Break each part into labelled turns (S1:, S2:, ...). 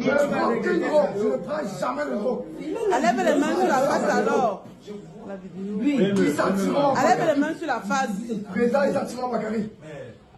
S1: Je ne prends aucune drogue, je ne prends jamais de drogue.
S2: Enlève les mains sur la face alors. La vidéo. Enlève les mains sur la face.
S1: Président Issa Tiroma Bakari.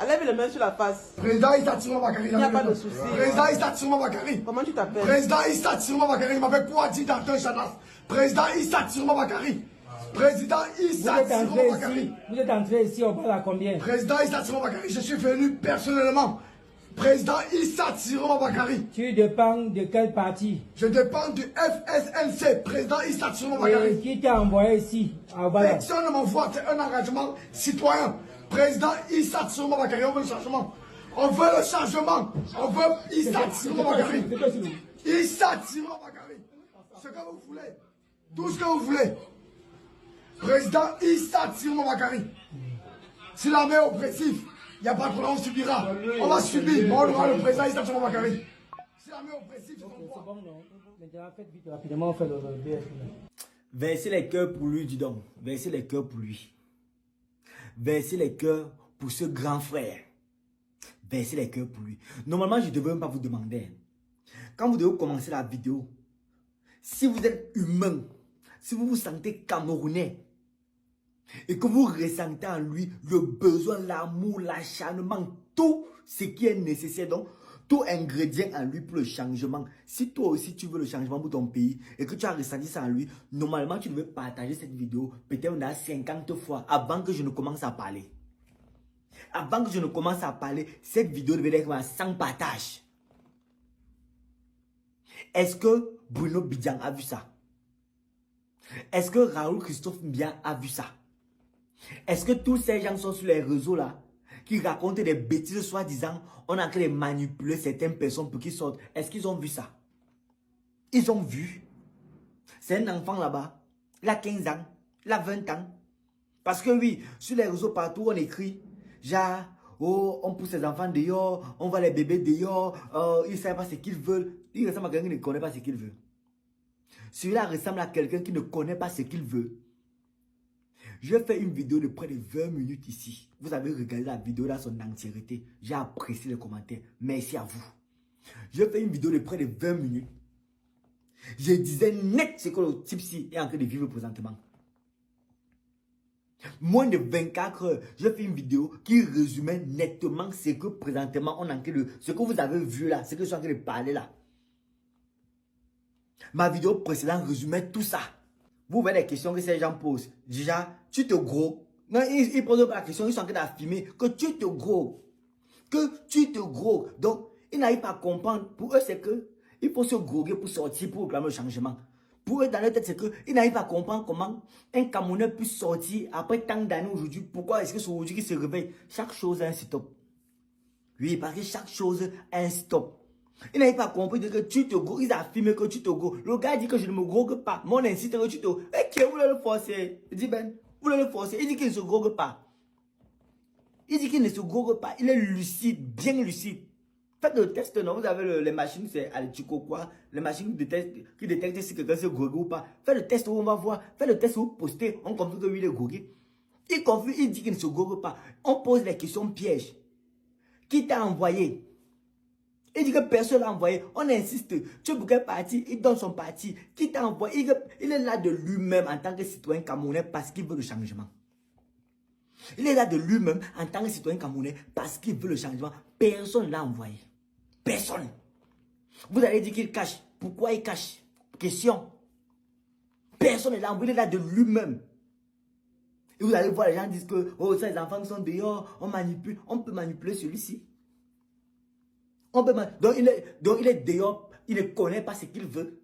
S2: Enlève les mains sur la face.
S1: Président Issa Tiroma Bakari.
S2: Il n'y a pas de souci.
S1: Président Issa Tiroma Bakari.
S2: Comment tu t'appelles?
S1: Président Issa Tiroma Bakari. Il m'avait quoi dit dans un chanas. Président Issa Tiroma Bakari. Président Issa Tiroma Bakari.
S3: Vous êtes entré ici, on parle à combien?
S1: Président Issa Tiroma Bakari. Je suis venu personnellement. Président Issa Tiroma Bakari.
S3: Tu dépends de quel parti?
S1: Je dépends du FSLC. Président Issa Tiroma Bakari.
S3: Et qui t'a envoyé ici?
S1: Personne ne m'envoie, c'est un engagement citoyen. Président Issa Tiroma Bakari, on veut le changement. On veut le changement. On veut Issa Tiroma Bakari. Issa Tiroma Bakari. Ce que vous voulez. Tout ce que vous voulez. Président Issa Tiroma Bakari. Si l'armée est oppressive, il n'y a pas de problème, on subira. On va subir, mais on aura le président Issa Tiroma Bakari. Si l'armée est oppressive, c'est son droit.
S3: Maintenant, faites vite, rapidement, on fait le BF.
S4: Versez les cœurs pour lui, dis donc. Versez les cœurs pour lui. Versez les cœurs pour ce grand frère. Versez les cœurs pour lui. Normalement, je ne devrais même pas vous demander. Quand vous devez commencer la vidéo, si vous êtes humain, si vous vous sentez camerounais, et que vous ressentez en lui le besoin, l'amour, l'acharnement, tout ce qui est nécessaire, donc tout ingrédient en lui pour le changement. Si toi aussi tu veux le changement pour ton pays et que tu as ressenti ça en lui, normalement tu devais partager cette vidéo peut-être 50 fois avant que je ne commence à parler. Avant que je ne commence à parler, cette vidéo devait être sans partage. Est-ce que Bruno Bidjan a vu ça? Est-ce que Raoul Christophe Mbia a vu ça? Est-ce que tous ces gens sont sur les réseaux là, qui racontent des bêtises soi-disant, on a en train de manipuler certaines personnes pour qu'ils sortent? Est-ce qu'ils ont vu ça? Ils ont vu. C'est un enfant là-bas, il a 15 ans, il a 20 ans. Parce que oui, sur les réseaux partout, on écrit, genre, oh, on pousse les enfants dehors, on va les bébés dehors, ils ne savent pas ce qu'ils veulent. Il ressemble à quelqu'un qui ne connaît pas ce qu'il veut. Celui-là ressemble à quelqu'un qui ne connaît pas ce qu'il veut. Je fais une vidéo de près de 20 minutes ici. Vous avez regardé la vidéo dans son entièreté. J'ai apprécié les commentaires. Merci à vous. Je fais une vidéo de près de 20 minutes. Je disais net ce que le type-ci est en train de vivre présentement. Moins de 24 heures, je fais une vidéo qui résumait nettement ce que présentement on est en train de... Ce que vous avez vu là, ce que je suis en train de parler là. Ma vidéo précédente résumait tout ça. Vous voyez les questions que ces gens posent. Déjà, tu te gros. Non, ils posent pas la question, ils sont en train d'affirmer que tu te gros. Que tu te gros. Donc, ils n'arrivent pas à comprendre. Pour eux, c'est que il faut se groguer pour sortir, pour réclamer le changement. Pour eux, dans leur tête, c'est qu'ils n'arrivent pas à comprendre comment un Camerounais peut sortir après tant d'années aujourd'hui. Pourquoi est-ce que c'est aujourd'hui qu'il se réveille? Chaque chose a un stop. Oui, parce que chaque chose a un stop. Il n'arrive pas à comprendre que tu te gros. Ils affirment que tu te gros. Le gars dit que je ne me grogue pas. Moi, on insiste que tu te gros. Et qui voulait le forcer? Il dit Ben, vous voulez le forcer? Il dit qu'il ne se grogue pas. Il dit qu'il ne se grogue pas. Il est lucide, bien lucide. Faites le test, non? Vous avez les machines, c'est Altico quoi? Les machines qui détectent si quelqu'un se grogue ou pas. Faites le test où on va voir. Faites le test où vous postez. On confie que lui, il est grogué. Il dit qu'il ne se grogue pas. On pose les questions pièges. Qui t'a envoyé? Il dit que personne l'a envoyé. On insiste. Tu es pour quel parti? Il donne son parti. Qui t'a envoyé? Il est là de lui-même en tant que citoyen camerounais parce qu'il veut le changement. Il est là de lui-même en tant que citoyen camerounais parce qu'il veut le changement. Personne ne l'a envoyé. Personne. Vous allez dire qu'il cache. Pourquoi il cache? Question. Personne ne l'a envoyé. Il est là de lui-même. Et vous allez voir les gens disent que oh, ces enfants sont dehors, on manipule. On peut manipuler celui-ci. Donc il est dehors, il ne connaît pas ce qu'il veut.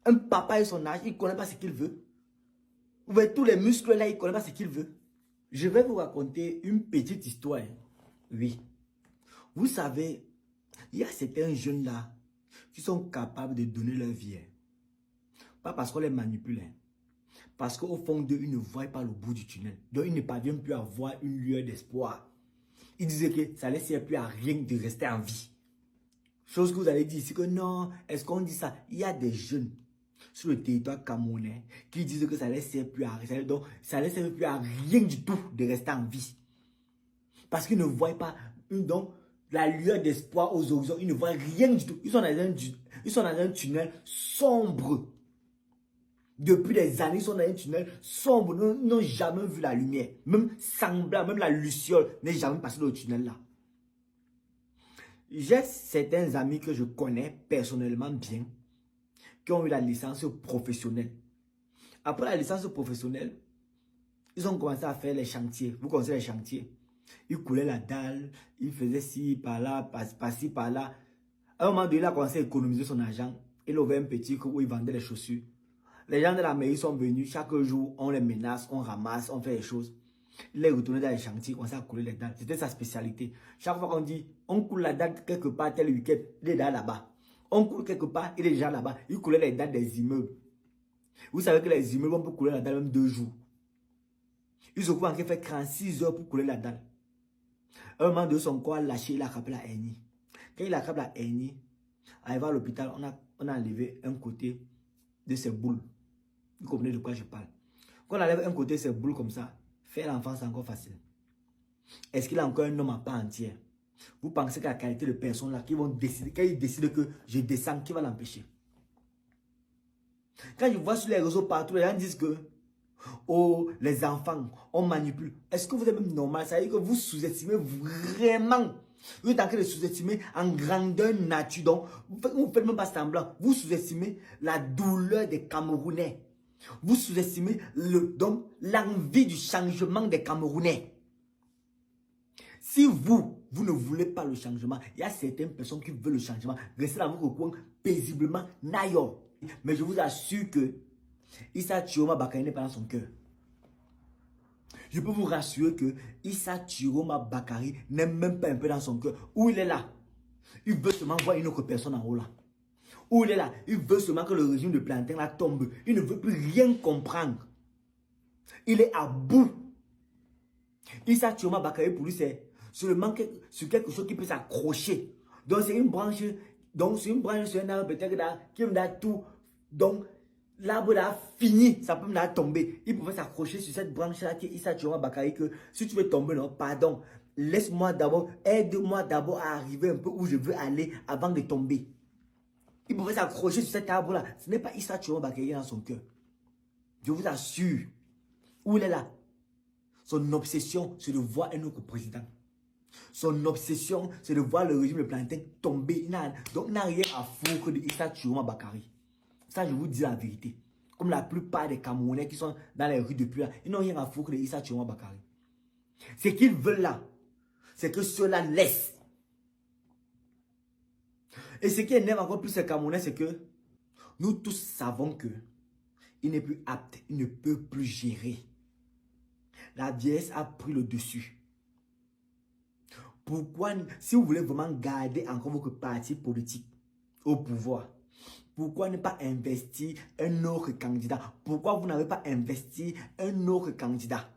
S4: Un papa et son âge, il ne connaît pas ce qu'il veut. Vous voyez tous les muscles là, il ne connaît pas ce qu'il veut. Je vais vous raconter une petite histoire. Oui. Vous savez, il y a certains jeunes là qui sont capables de donner leur vie. Pas parce qu'on les manipule. Parce qu'au fond d'eux, ils ne voient pas le bout du tunnel. Donc ils ne parviennent plus à avoir une lueur d'espoir. Il disait que ça ne laisse plus à rien de rester en vie. Chose que vous allez dire ici que non, est-ce qu'on dit ça? Il y a des jeunes sur le territoire camerounais qui disent que ça ne laisse plus à rien. Donc ça ne laisse plus à rien du tout de rester en vie. Parce qu'ils ne voient pas. Donc la lueur d'espoir aux horizons. Ils ne voient rien du tout. Ils sont dans un tunnel sombre. Depuis des années, ils sont dans un tunnel sombre. Ils n'ont jamais vu la lumière. Même semblable, même la luciole n'est jamais passée dans le tunnel là. J'ai certains amis que je connais personnellement bien qui ont eu la licence professionnelle. Après la licence professionnelle, ils ont commencé à faire les chantiers. Vous connaissez les chantiers? Ils coulaient la dalle, ils faisaient ci, par là, par-ci, par-là. À un moment donné, il a commencé à économiser son argent. Il ouvrait un petit coup où il vendait les chaussures. Les gens de la mairie sont venus. Chaque jour, on les menace, on ramasse, on fait les choses. Il est retourné dans les chantiers, il commençait à couler les dalles. C'était sa spécialité. Chaque fois qu'on dit, on coule la dalle quelque part, tel week-end, il est là-bas. On coule quelque part, il est déjà là-bas. Il coulait les dalles des immeubles. Vous savez que les immeubles, on peut couler la dalle même 2 jours. Ils se trouvent en train de faire 36 heures pour couler la dalle. À un moment donné, son corps a lâché, il a attrapé la hernie. Quand il a attrapé la hernie, arrivé à l'hôpital, on a enlevé un côté de ses boules. Vous comprenez de quoi je parle? Quand on enlève un côté de ses boules comme ça, faire l'enfant, c'est encore facile. Est-ce qu'il a encore un homme à part entière? Vous pensez que la qualité de personnes là qui vont décider, quand ils décident que je descends, qui va l'empêcher? Quand je vois sur les réseaux partout, les gens disent que oh, les enfants, on manipule. Est-ce que vous êtes même normal? Ça veut dire que vous sous-estimez vraiment. Vous êtes en train de sous-estimer en grandeur nature. Donc, vous ne faites même pas semblant. Vous sous-estimez la douleur des Camerounais. Vous sous-estimez l'envie du changement des Camerounais. Si vous ne voulez pas le changement, il y a certaines personnes qui veulent le changement. Restez dans votre coin paisiblement, naïo. Mais je vous assure que Issa Chiroma Bakari n'est pas dans son cœur. Je peux vous rassurer que Issa Chiroma Bakari n'est même pas un peu dans son cœur. Où il est là, il veut seulement voir une autre personne en haut là. Où il est là, il veut seulement que le régime de Plantain là tombe. Il ne veut plus rien comprendre. Il est à bout. Issa Chiroma Bakari pour lui c'est seulement sur quelque chose qui peut s'accrocher. Donc c'est une branche, sur un arbre peut-être qui me donne tout. Donc l'arbre là fini, ça peut me tomber. Il pouvait s'accrocher sur cette branche là qui est Issa Chiroma Bakari que si tu veux tomber, non, pardon, laisse-moi d'abord, aide-moi d'abord à arriver un peu où je veux aller avant de tomber. Il pouvait s'accrocher sur cet arbre là. Ce n'est pas Issa Chiroma Bakari dans son cœur. Je vous assure. Où il est là? Son obsession, c'est de voir un autre président. Son obsession, c'est de voir le régime de Plantain tomber. Donc, il n'a rien à foutre de Issa Chiroma Bakari. Ça, je vous dis la vérité. Comme la plupart des Camerounais qui sont dans les rues depuis là, ils n'ont rien à foutre de Issa Chiroma Bakari. Ce qu'ils veulent là, c'est que cela laisse. Et ce qui énerve encore plus les Camerounais, c'est que nous tous savons que il n'est plus apte, il ne peut plus gérer. La vieillesse a pris le dessus. Pourquoi, si vous voulez vraiment garder encore votre parti politique au pouvoir, pourquoi ne pas investir un autre candidat? Pourquoi vous n'avez pas investi un autre candidat?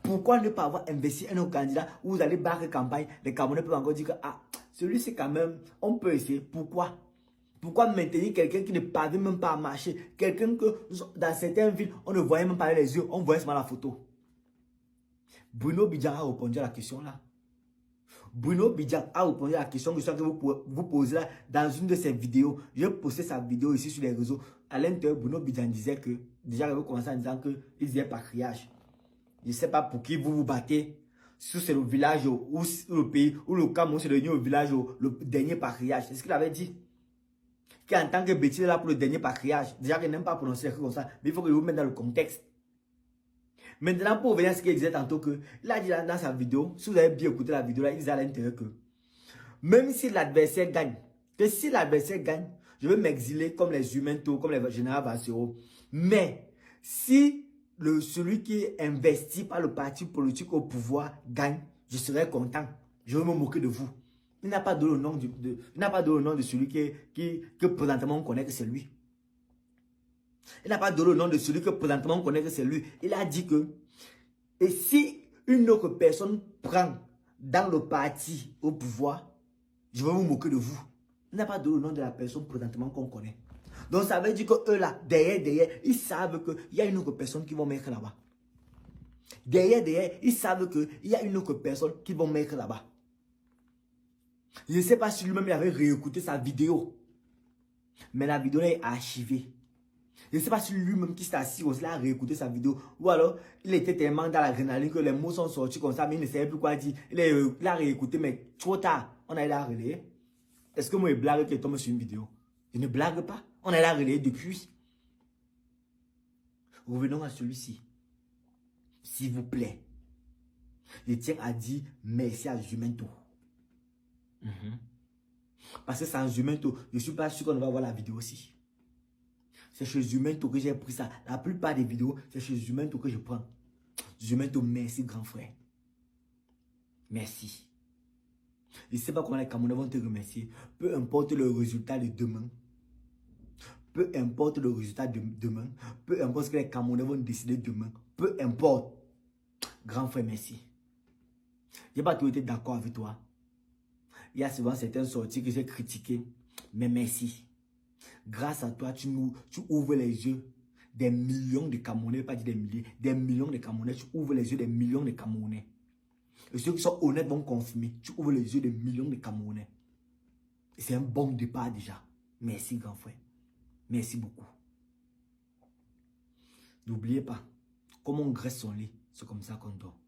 S4: Pourquoi ne pas avoir investi un autre candidat où vous allez barrer campagne? Les Camerounais peuvent encore dire que ah, celui-ci quand même, on peut essayer. Pourquoi? Pourquoi maintenir quelqu'un qui ne parvient même pas à marcher? Quelqu'un que dans certaines villes, on ne voyait même pas les yeux, on voyait seulement la photo. Bruno Bidjan a répondu à la question là. Bruno Bidjan a répondu à la question que vous posez là dans une de ses vidéos. Je postais sa vidéo ici sur les réseaux. À l'intérieur, Bruno Bidjan disait que, déjà il avait commencé en disant qu'il disait patriage. Je ne sais pas pour qui vous vous battez. Si c'est le village ou le pays, ou le Cameroun, c'est devenu le village, le dernier patriage. C'est ce qu'il avait dit. Qu'en tant que bêtise là pour le dernier patriage, déjà qu'il n'aime pas prononcer les trucs comme ça, mais il faut que je vous mette dans le contexte. Maintenant, pour revenir à ce qu'il disait tantôt, il a dit dans sa vidéo, si vous avez bien écouté la vidéo, là, il disait à l'intérieur que même si l'adversaire gagne, je vais m'exiler comme les humains, comme les généraux Vassero. Mais si celui qui est investi par le parti politique au pouvoir gagne, je serai content. Je vais me moquer de vous. Il n'a pas donné le nom de celui que présentement on connaît que c'est lui. Il n'a pas donné le nom de celui que présentement on connaît que c'est lui. Il a dit que, et si une autre personne prend dans le parti au pouvoir, je vais me moquer de vous. Il n'a pas donné le nom de la personne présentement qu'on connaît. Donc ça veut dire que eux là, derrière, ils savent qu'il y a une autre personne qui va mettre là-bas. Derrière, ils savent qu'il y a une autre personne qui va mettre là-bas. Je ne sais pas si lui-même avait réécouté sa vidéo. Mais la vidéo est archivée. Je ne sais pas si lui-même qui s'est assis aussi a réécouté sa vidéo. Ou alors, il était tellement dans l'adrénaline que les mots sont sortis comme ça, mais il ne savait plus quoi dire. Il a réécouté, mais trop tard. On a aidé à relayer. Est-ce que moi, je blague qu'il tombe sur une vidéo? Je ne blague pas. On a aidé à relayer depuis. Revenons à celui-ci. S'il vous plaît. Je tiens à dire merci à Jumento. Parce que sans Jumento, je ne suis pas sûr qu'on va voir la vidéo aussi. C'est chez Jumento que j'ai pris ça. La plupart des vidéos, c'est chez Jumento que je prends. Jumento, merci grand frère. Merci. Je ne sais pas comment les Camerounais vont te remercier. Peu importe le résultat de demain. Peu importe le résultat de demain. Peu importe ce que les Camerounais vont décider demain. Peu importe. Grand frère, merci. Je n'ai pas toujours été d'accord avec toi. Il y a souvent certaines sorties que j'ai critiquées. Mais merci. Grâce à toi, tu ouvres les yeux des millions de Camerounais, pas dire des milliers, des millions de Camerounais. Tu ouvres les yeux des millions de Camerounais. Et ceux qui sont honnêtes vont confirmer. Tu ouvres les yeux des millions de Camerounais. C'est un bon départ déjà. Merci, grand frère. Merci beaucoup. N'oubliez pas, comme on graisse son lit, c'est comme ça qu'on dort.